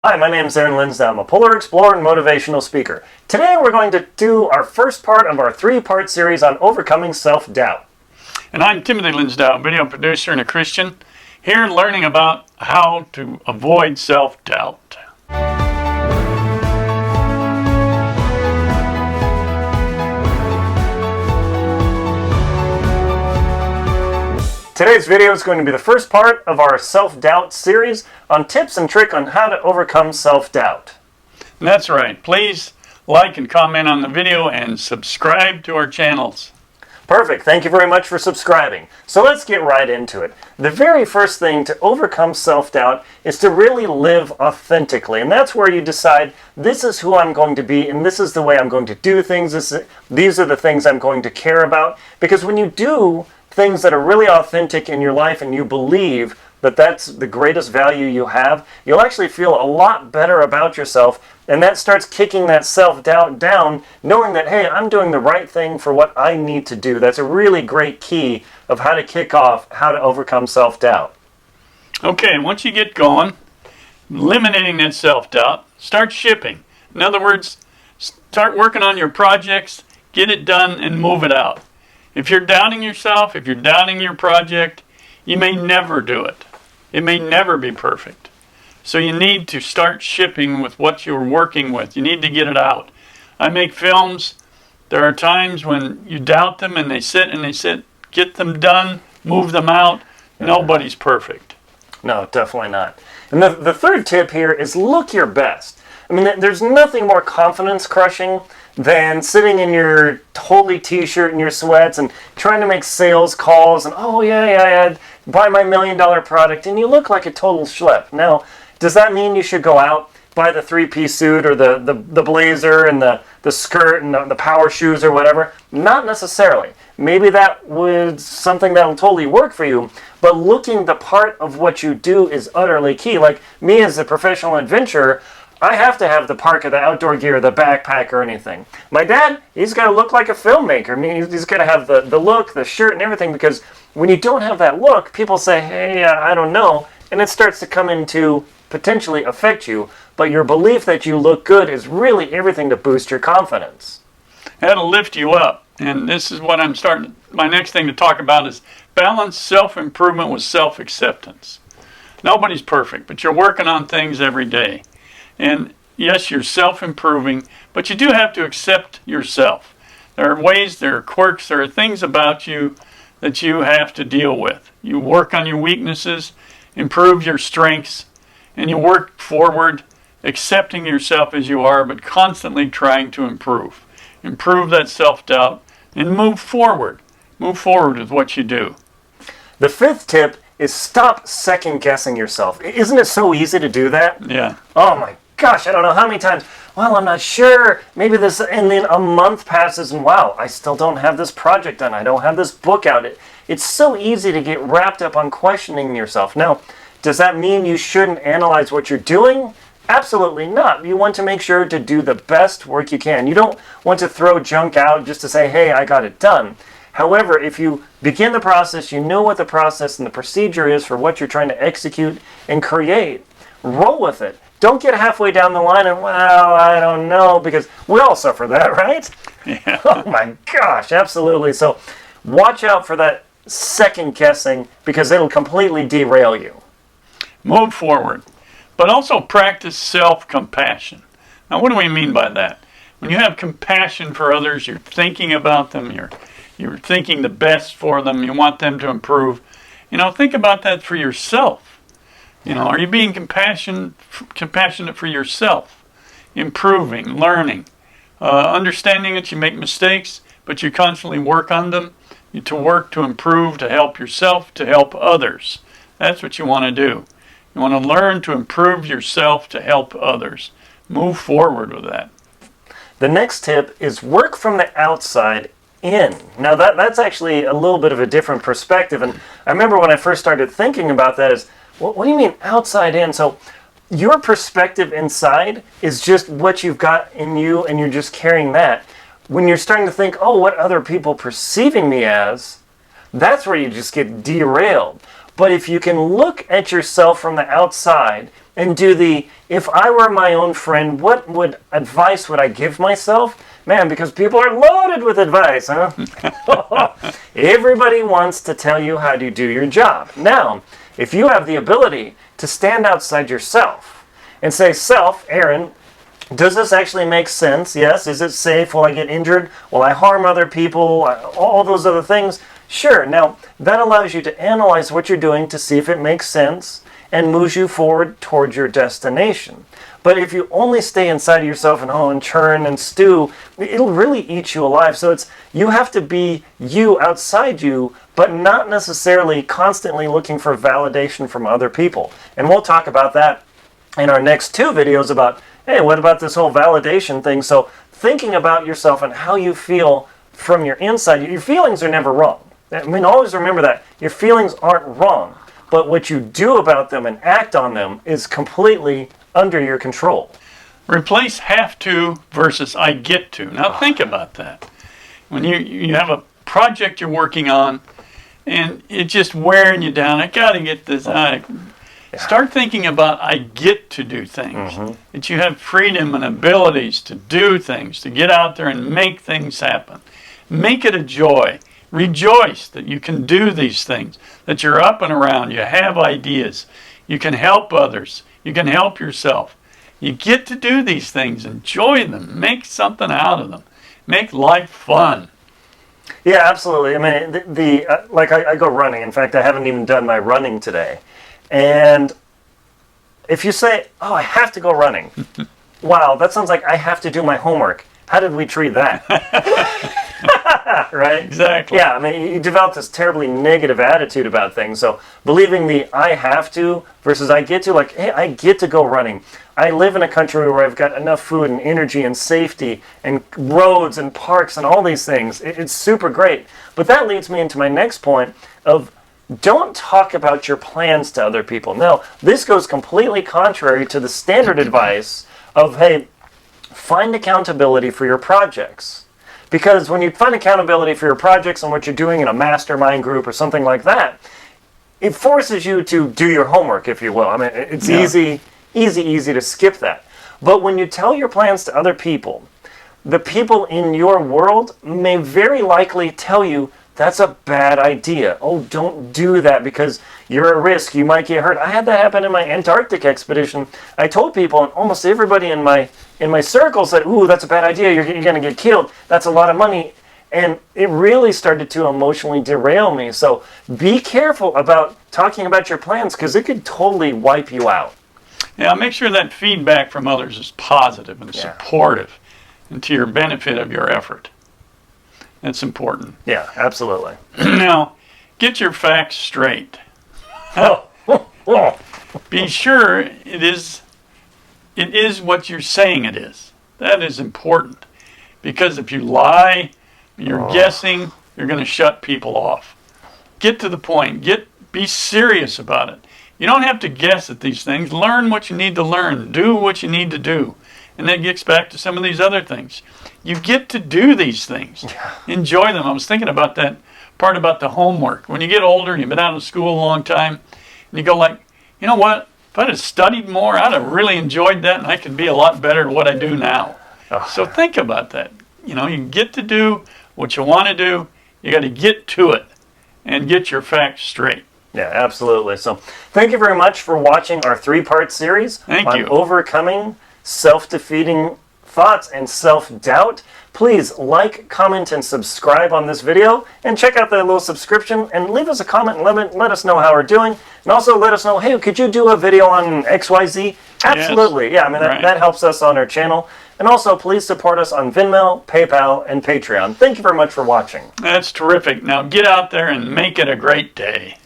Hi, my name is Aaron Linsdau. I'm a polar explorer and motivational speaker. Today we're going to do our first part of our three-part series on overcoming self-doubt. And I'm Timothy Linsdau, video producer and a Christian, here learning about how to avoid self-doubt. Today's video is going to be the first part of our self-doubt series on tips and tricks on how to overcome self-doubt. That's right. Please like and comment on the video and subscribe to our channels. Perfect. Thank you very much for subscribing. So let's get right into it. The very first thing to overcome self-doubt is to really live authentically. And that's where you decide, this is who I'm going to be and this is the way I'm going to do things. These are the things I'm going to care about. Because when you do things that are really authentic in your life and you believe that that's the greatest value you have, you'll actually feel a lot better about yourself, and that starts kicking that self-doubt down, knowing that, hey, I'm doing the right thing for what I need to do. That's a really great key of how to kick off, how to overcome self-doubt. Okay, once you get going, eliminating that self-doubt, start shipping. In other words, start working on your projects, get it done, and move it out. If you're doubting yourself, if you're doubting your project, you may never do it. It may never be perfect. So you need to start shipping with what you're working with. You need to get it out. I make films. There are times when you doubt them and they sit, get them done, move them out. Nobody's perfect. No, definitely not. And the third tip here is look your best. I mean, there's nothing more confidence crushing than sitting in your holy t-shirt and your sweats and trying to make sales calls and, oh yeah, buy my $1 million product, and you look like a total schlep. Now, does that mean you should go out, buy the three-piece suit or the blazer and the skirt and the power shoes or whatever? Not necessarily. Maybe that was something that will totally work for you, but looking the part of what you do is utterly key. Like me as a professional adventurer, I have to have the parka, the outdoor gear, the backpack, or anything. My dad, he's got to look like a filmmaker. I mean, he's got to have the look, the shirt, and everything, because when you don't have that look, people say, hey, I don't know, and it starts to come into potentially affect you, but your belief that you look good is really everything to boost your confidence. That'll lift you up, and this is what I'm starting. My next thing to talk about is balance self-improvement with self-acceptance. Nobody's perfect, but you're working on things every day. And yes, you're self-improving, but you do have to accept yourself. There are ways, there are quirks, there are things about you that you have to deal with. You work on your weaknesses, improve your strengths, and you work forward, accepting yourself as you are, but constantly trying to improve. Improve that self-doubt and move forward. Move forward with what you do. The fifth tip is stop second-guessing yourself. Isn't it so easy to do that? Yeah. Oh my gosh, I don't know how many times, well, I'm not sure, maybe this, and then a month passes and wow, I still don't have this project done, I don't have this book out. It's so easy to get wrapped up on questioning yourself. Now, does that mean you shouldn't analyze what you're doing? Absolutely not. You want to make sure to do the best work you can. You don't want to throw junk out just to say, hey, I got it done. However, if you begin the process, you know what the process and the procedure is for what you're trying to execute and create. Roll with it. Don't get halfway down the line and, well, I don't know, because we all suffer that, right? Yeah. Oh my gosh, absolutely. So watch out for that second guessing, because it'll completely derail you. Move forward, but also practice self-compassion. Now, what do we mean by that? When you have compassion for others, you're thinking about them, you're thinking the best for them, you want them to improve. Think about that for yourself. Are you being compassionate for yourself? Improving, learning, understanding that you make mistakes, but you constantly work on them, to work to improve, to help yourself, to help others. That's what you want to do. You want to learn to improve yourself to help others. Move forward with that. The next tip is work from the outside in. Now that's actually a little bit of a different perspective, and I remember when I first started thinking about that is, what do you mean outside in? So your perspective inside is just what you've got in you and you're just carrying that. When you're starting to think, oh, what other people perceiving me as, that's where you just get derailed. But if you can look at yourself from the outside and do the, if I were my own friend, what advice would I give myself? Man, because people are loaded with advice, huh? Everybody wants to tell you how to do your job. Now, if you have the ability to stand outside yourself and say, self, Aaron, does this actually make sense? Yes. Is it safe? Will I get injured? Will I harm other people? All those other things? Sure. Now, that allows you to analyze what you're doing to see if it makes sense and moves you forward towards your destination. But if you only stay inside of yourself and churn and stew, it'll really eat you alive. So you have to be you outside you, but not necessarily constantly looking for validation from other people. And we'll talk about that in our next 2 videos about, hey, what about this whole validation thing? So thinking about yourself and how you feel from your inside, your feelings are never wrong. I mean, always remember that. Your feelings aren't wrong, but what you do about them and act on them is completely under your control. Replace have to versus I get to. Now think about that. When you have a project you're working on and it's just wearing you down, I got to get this. Start thinking about I get to do things. That you have freedom and abilities to do things, to get out there and make things happen. Make it a joy. Rejoice that you can do these things, that you're up and around, you have ideas, you can help others, you can help yourself. You get to do these things, enjoy them, make something out of them, make life fun. Yeah, absolutely. I mean, like I go running. In fact, I haven't even done my running today. And if you say, oh, I have to go running, wow, that sounds like I have to do my homework. How did we treat that? Right? Exactly. Yeah, I mean, you develop this terribly negative attitude about things. So believing the I have to versus I get to, like, hey, I get to go running. I live in a country where I've got enough food and energy and safety and roads and parks and all these things. It's super great. But that leads me into my next point of don't talk about your plans to other people. Now, this goes completely contrary to the standard advice of, hey, find accountability for your projects. Because when you find accountability for your projects and what you're doing in a mastermind group or something like that, it forces you to do your homework, if you will. I mean, it's easy to skip that. But when you tell your plans to other people, the people in your world may very likely tell you, that's a bad idea. Oh, don't do that because you're at risk. You might get hurt. I had that happen in my Antarctic expedition. I told people, and almost everybody in my circle said, ooh, that's a bad idea. You're going to get killed. That's a lot of money. And it really started to emotionally derail me. So be careful about talking about your plans because it could totally wipe you out. Yeah, make sure that feedback from others is positive and supportive and to your benefit of your effort. That's important. Yeah, absolutely. Now, get your facts straight. Be sure it is what you're saying it is. That is important. Because if you lie, you're guessing, you're going to shut people off. Get to the point. Be serious about it. You don't have to guess at these things. Learn what you need to learn. Do what you need to do. And that gets back to some of these other things. You get to do these things. Enjoy them. I was thinking about that part about the homework. When you get older, you've been out of school a long time, and you go like, you know what? If I'd have studied more, I'd have really enjoyed that, and I could be a lot better at what I do now. So think about that. You know, you get to do what you want to do. You got to get to it and get your facts straight. Yeah, absolutely. So thank you very much for watching our 3-part series on overcoming self-defeating thoughts and self-doubt. Please like, comment, and subscribe on this video, and check out that little subscription, and leave us a comment and let us know how we're doing, and also let us know, hey, could you do a video on XYZ? Absolutely. Yes. Yeah, I mean, that helps us on our channel. And also, please support us on Venmo, PayPal, and Patreon. Thank you very much for watching. That's terrific. Now get out there and make it a great day.